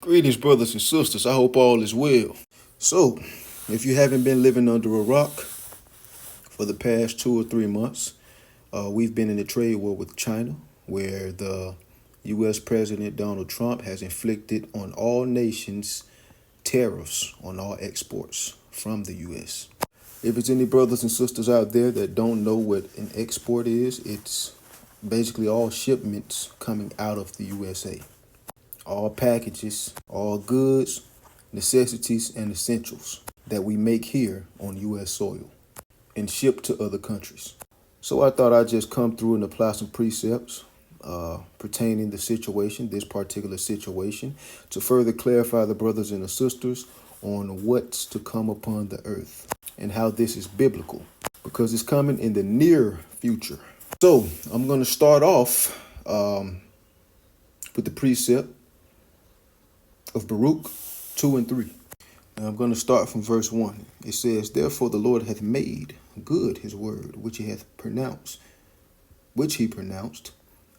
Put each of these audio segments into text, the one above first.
Greetings, brothers and sisters. I hope all is well. So, if you haven't been living under a rock for the past 2 or 3 months, we've been in a trade war with China, where the U.S. President Donald Trump has inflicted on all nations tariffs on all exports from the U.S. If it's any brothers and sisters out there that don't know what an export is, it's basically all shipments coming out of the USA. All packages, all goods, necessities, and essentials that we make here on U.S. soil and ship to other countries. So I thought I'd just come through and apply some precepts pertaining the situation, this particular situation, to further clarify the brothers and the sisters on what's to come upon the earth and how this is biblical, because it's coming in the near future. So I'm going to start off with the precept of Baruch 2 and 3. And I'm going to start from verse 1. It says, "Therefore the Lord hath made good his word, which he pronounced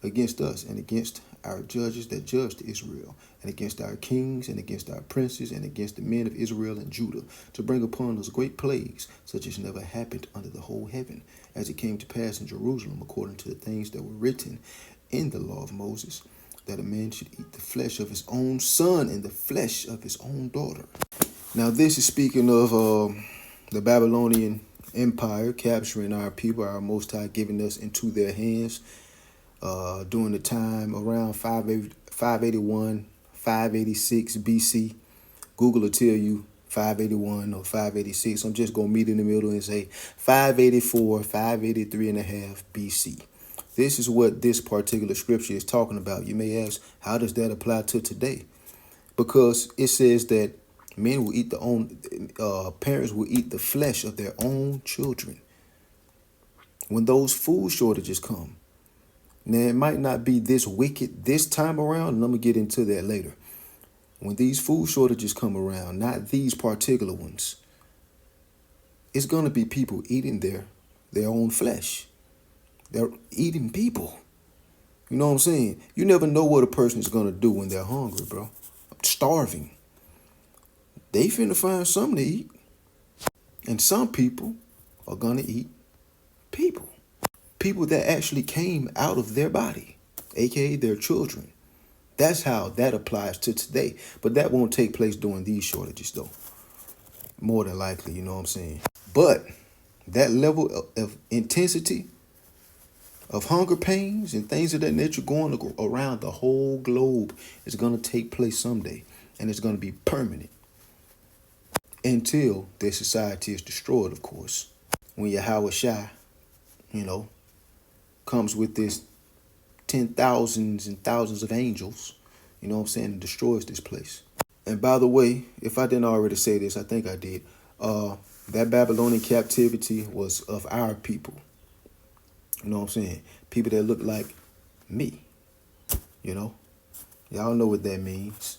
against us and against our judges that judged Israel, and against our kings and against our princes and against the men of Israel and Judah, to bring upon us great plagues, such as never happened under the whole heaven, as it came to pass in Jerusalem, according to the things that were written in the law of Moses, that a man should eat the flesh of his own son and the flesh of his own daughter." Now, this is speaking of the Babylonian Empire capturing our people, our Most High giving us into their hands during the time around 581, 586 BC. Google will tell you 581 or 586. I'm just going to meet in the middle and say 584, 583 and a half BC. This is what this particular scripture is talking about. You may ask, how does that apply to today? Because it says that men will eat parents will eat the flesh of their own children when those food shortages come. Now, it might not be this wicked this time around, and I'm going to get into that later. When these food shortages come around, not these particular ones, it's going to be people eating their own flesh. They're eating people. You know what I'm saying? You never know what a person is going to do when they're hungry, bro. Starving. They finna find something to eat. And some people are going to eat people. People that actually came out of their body, aka their children. That's how that applies to today. But that won't take place during these shortages, though. More than likely, you know what I'm saying? But that level of intensity, of hunger pains and things of that nature going around the whole globe is going to take place someday. And it's going to be permanent. Until their society is destroyed, of course. When Yahweh Shai, comes with this 10,000s and thousands of angels, you know what I'm saying, and destroys this place. And by the way, if I didn't already say this, I think I did. That Babylonian captivity was of our people. You know what I'm saying? People that look like me. Y'all know what that means.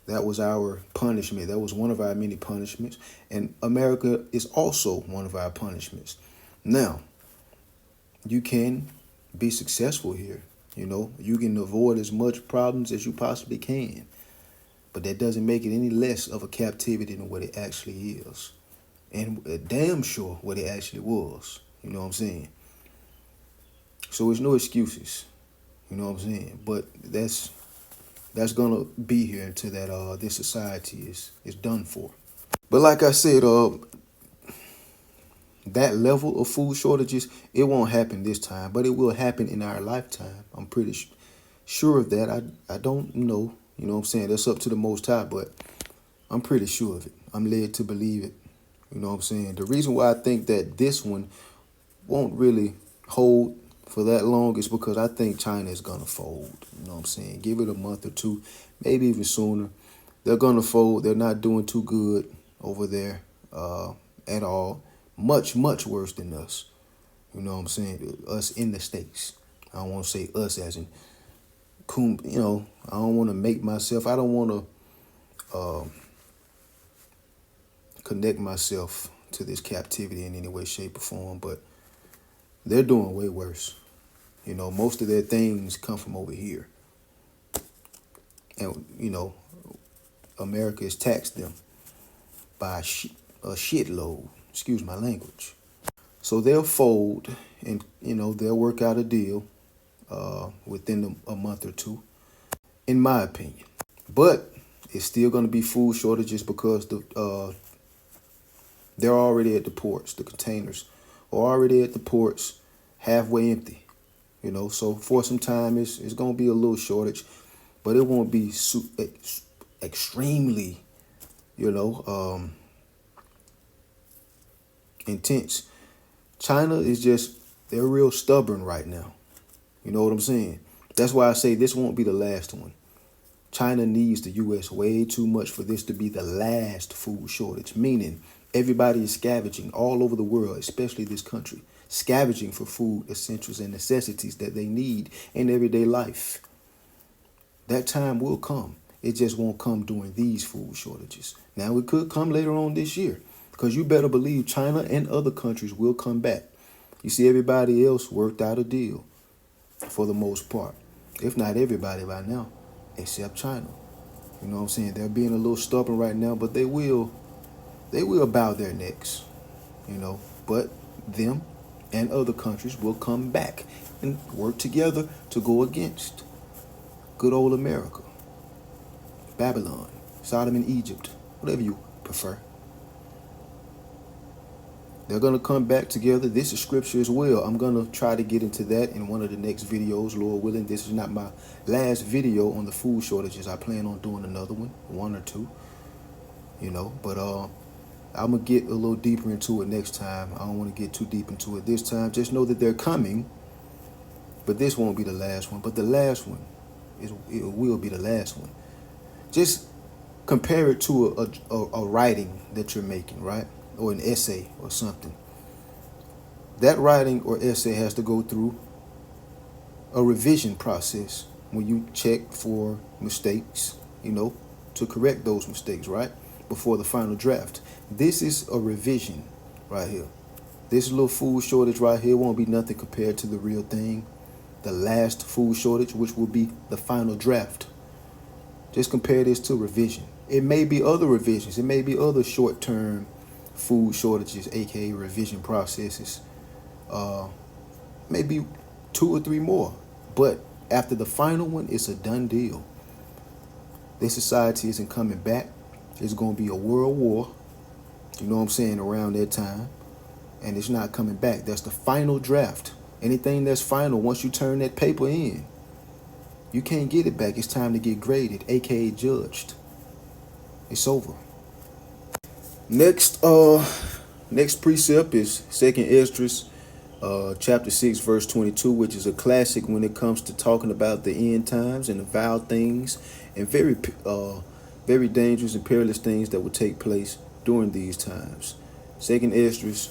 That was our punishment. That was one of our many punishments. And America is also one of our punishments. Now, you can be successful here. You can avoid as much problems as you possibly can. But that doesn't make it any less of a captivity than what it actually is. And damn sure what it actually was. You know what I'm saying? So it's no excuses. You know what I'm saying? But that's gonna be here until that this society is done for. But like I said, that level of food shortages, it won't happen this time, but it will happen in our lifetime. I'm pretty sure of that. I don't know. You know what I'm saying? That's up to the Most High, but I'm pretty sure of it. I'm led to believe it. You know what I'm saying? The reason why I think that this one won't really hold for that long is because I think China is going to fold. You know what I'm saying? Give it a month or two, maybe even sooner. They're going to fold. They're not doing too good over there at all. Much, much worse than us. You know what I'm saying? Us in the States. I don't want to say us as in, I don't want to make myself, I don't want to connect myself to this captivity in any way, shape, or form, but they're doing way worse. Most of their things come from over here. And, America has taxed them by a shitload. Excuse my language. So they'll fold, and they'll work out a deal within a month or two, in my opinion. But it's still going to be food shortages because they're already at the ports. The containers are already at the ports, halfway empty. So for some time, it's going to be a little shortage, but it won't be extremely, intense. China is they're real stubborn right now. You know what I'm saying? That's why I say this won't be the last one. China needs the U.S. way too much for this to be the last food shortage, meaning everybody is scavenging all over the world, especially this country, scavenging for food, essentials, and necessities that they need in everyday life. That time will come. It just won't come during these food shortages. Now, it could come later on this year, because you better believe China and other countries will come back. You see, everybody else worked out a deal for the most part, if not everybody by now, except China. You know what I'm saying? They're being a little stubborn right now, but they will bow their necks, but them and other countries will come back and work together to go against good old America, Babylon, Sodom and Egypt, whatever you prefer. They're going to come back together. This is scripture as well. I'm going to try to get into that in one of the next videos, Lord willing. This is not my last video on the food shortages. I plan on doing another one or two, but I'm going to get a little deeper into it next time. I don't want to get too deep into it this time. Just know that they're coming, but this won't be the last one. But the last one, it will be the last one. Just compare it to a writing that you're making, right? Or an essay or something. That writing or essay has to go through a revision process when you check for mistakes, to correct those mistakes, right? Before the final draft. This is a revision right here. This little food shortage right here won't be nothing compared to the real thing. The last food shortage, which will be the final draft. Just compare this to revision. It may be other revisions. It may be other short-term food shortages, aka revision processes. Maybe 2 or 3 more. But after the final one, it's a done deal. This society isn't coming back. It's going to be a world war, around that time. And it's not coming back. That's the final draft. Anything that's final, once you turn that paper in, you can't get it back. It's time to get graded, aka judged. It's over. Next precept is 2nd Esdras, chapter 6, verse 22, which is a classic when it comes to talking about the end times and the vile things and very dangerous and perilous things that will take place during these times. 2nd Esdras,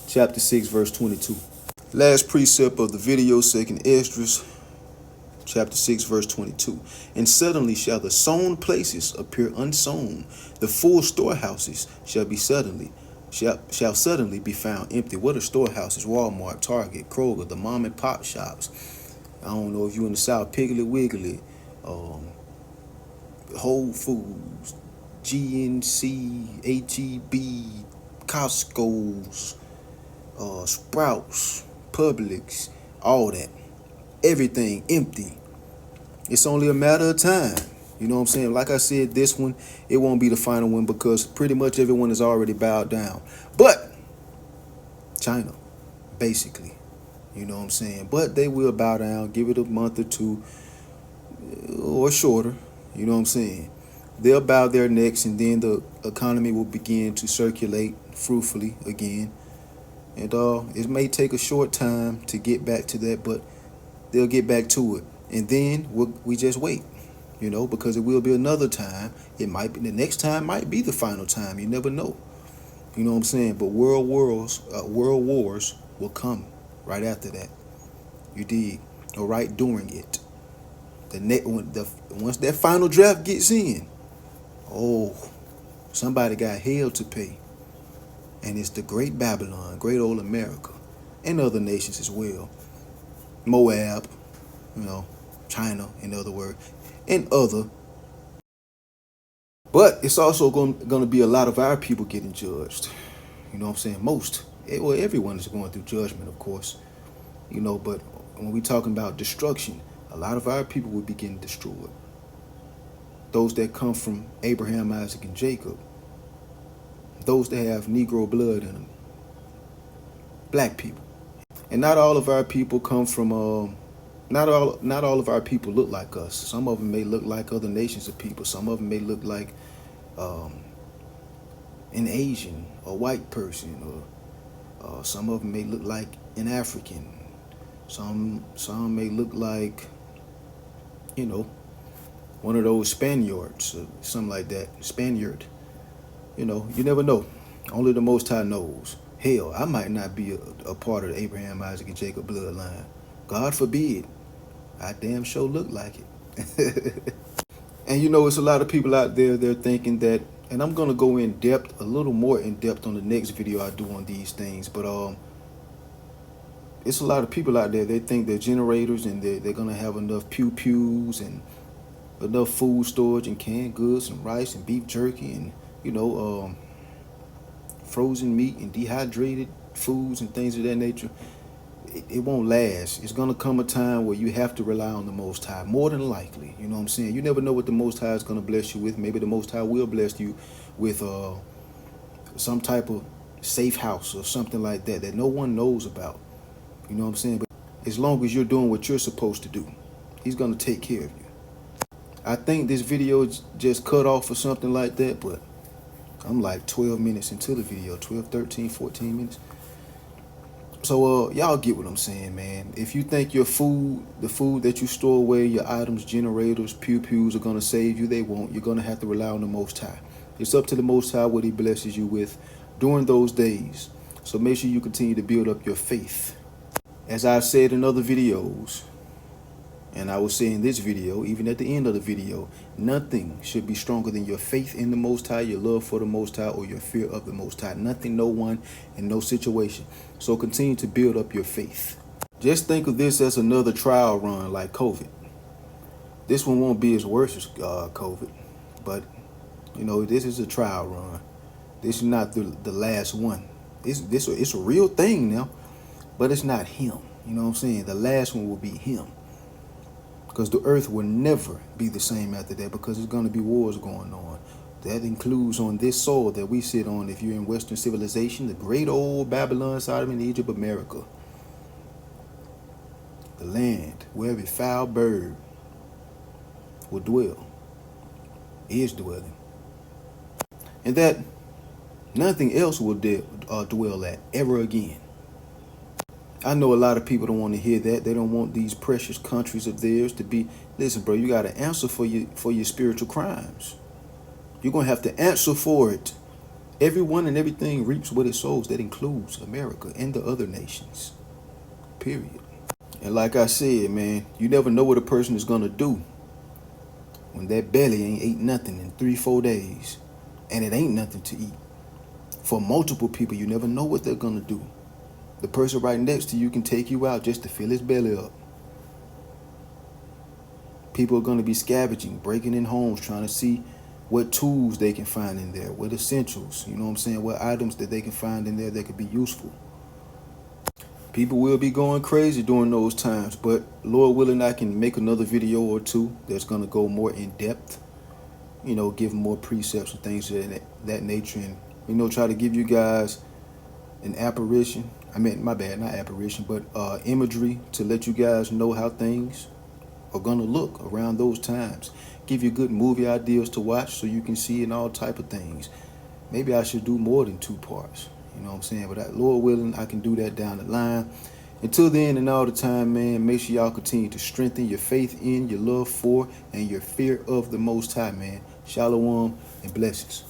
chapter 6, verse 22. Last precept of the video, 2nd Esdras, chapter 6, verse 22. And suddenly shall the sown places appear unsown. The full storehouses shall suddenly be found empty. What are storehouses? Walmart, Target, Kroger, the mom and pop shops. I don't know if you in the South, Piggly Wiggly, Whole Foods, GNC, HEB, Costco's, Sprouts, Publix, all that. Everything empty. It's only a matter of time. You know what I'm saying? Like I said, this one, it won't be the final one because pretty much everyone is already bowed down. But China, basically, you know what I'm saying? But they will bow down, give it a month or two or shorter. You know what I'm saying? They'll bow their necks and then the economy will begin to circulate fruitfully again. And it may take a short time to get back to that, but they'll get back to it. And then we just wait, because it will be another time. It might be the next time, might be the final time. You never know. You know what I'm saying? But world wars will come right after that. You dig? Or right during it. Once that final draft gets in, somebody got hell to pay. And it's the great Babylon, great old America, and other nations as well. Moab, China, in other words, and other But it's also going to be a lot of our people getting judged. You know what I'm saying? Well, everyone is going through judgment, of course. You know, but when we talking about destruction, a lot of our people will be getting destroyed. Those that come from Abraham, Isaac, and Jacob. Those that have Negro blood in them. Black people. And not all of our people come from not all of our people look like us. Some of them may look like other nations of people. Some of them may look like an Asian or white person, or some of them may look like an African. Some may look like, you know, one of those Spaniards or something like that. Spaniard. You know, you never know. Only the Most High knows. Hell, I might not be a part of the Abraham, Isaac, and Jacob bloodline. God forbid. I damn sure look like it. And you know, it's a lot of people out there, they're thinking that, and I'm going to go in depth, a little more in depth on the next video I do on these things, but it's a lot of people out there, they think they're generators and they're going to have enough pew-pews and enough food storage and canned goods and rice and beef jerky and, you know, frozen meat and dehydrated foods and things of that nature. It won't last. It's going to come a time where you have to rely on the Most High, more than likely. You know what I'm saying? You never know what the Most High is going to bless you with. Maybe the Most High will bless you with some type of safe house or something like that that no one knows about. You know what I'm saying? But as long as you're doing what you're supposed to do, He's going to take care of you. I think this video just cut off or something like that, but I'm like 12 minutes into the video, 12, 13, 14 minutes. So y'all get what I'm saying, man. If you think your food, the food that you store away, your items, generators, pew-pews are going to save you, they won't. You're going to have to rely on the Most High. It's up to the Most High what He blesses you with during those days. So make sure you continue to build up your faith. As I've said in other videos, and I will say in this video, even at the end of the video, nothing should be stronger than your faith in the Most High, your love for the Most High, or your fear of the Most High. Nothing, no one, and no situation. So continue to build up your faith. Just think of this as another trial run like COVID. This one won't be as worse as COVID, but, you know, this is a trial run. This is not the last one. It's a real thing now, but it's not Him. You know what I'm saying? The last one will be Him. Because the earth will never be the same after that, because there's going to be wars going on. That includes on this soil that we sit on, if you're in Western civilization, the great old Babylon, Sodom, and Egypt, America. The land where every foul bird will dwell, is dwelling. And that nothing else will dwell at ever again. I know a lot of people don't want to hear that. They don't want these precious countries of theirs to be. Listen, bro, you got to answer for your spiritual crimes. You're going to have to answer for it. Everyone and everything reaps what it sows. That includes America and the other nations. Period. And like I said, man, you never know what a person is going to do when that belly ain't ate nothing in 3-4 days. And it ain't nothing to eat. For multiple people, you never know what they're going to do. The person right next to you can take you out just to fill his belly up. People are going to be scavenging, breaking in homes, trying to see what tools they can find in there, what essentials, you know what I'm saying, what items that they can find in there that could be useful. People will be going crazy during those times, but Lord willing, I can make another video or two that's going to go more in depth, you know, give more precepts and things of that nature, and, you know, try to give you guys an apparition. I mean, my bad, not apparition, but imagery to let you guys know how things are going to look around those times. Give you good movie ideas to watch so you can see in all type of things. Maybe I should do more than 2 parts. You know what I'm saying? But Lord willing, I can do that down the line. Until then and all the time, man, make sure y'all continue to strengthen your faith in, your love for, and your fear of the Most High, man. Shalom and blessings.